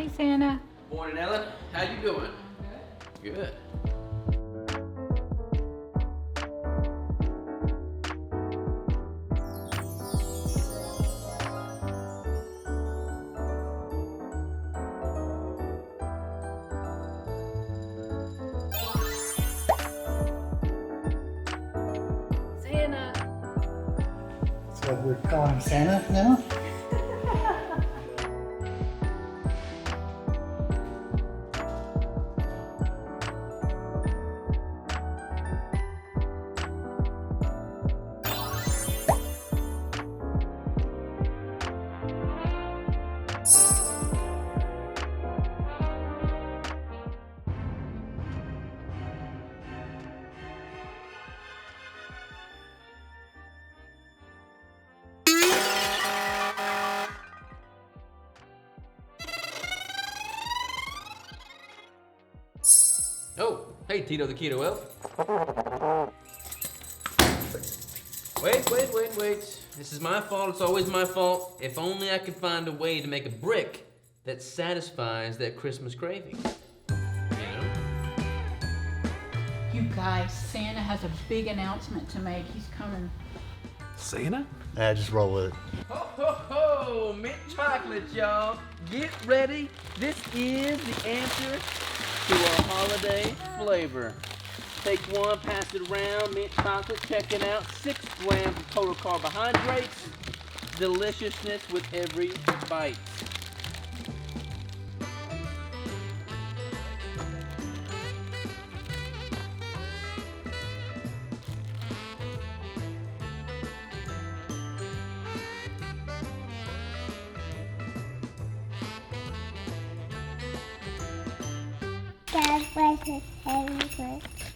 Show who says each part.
Speaker 1: Hey, Santa.
Speaker 2: Morning, Ellen. How you doing? Good. Good.
Speaker 1: Santa.
Speaker 3: So we're calling him Santa now?
Speaker 2: Oh, hey, Tito the Keto Elf. Wait. This is my fault. It's always my fault. If only I could find a way to make a brick that satisfies that Christmas craving. You know?
Speaker 1: You guys, Santa has a big announcement to make. He's coming.
Speaker 4: Santa?
Speaker 3: Just roll with it.
Speaker 2: Ho, ho, ho! Mint chocolate, y'all. Get ready. This is the answer to a holiday flavor. Take one, pass it around. Mint chocolate, check it out. 6 grams of total carbohydrates. Deliciousness with every bite.
Speaker 5: Dad, where's his favorite?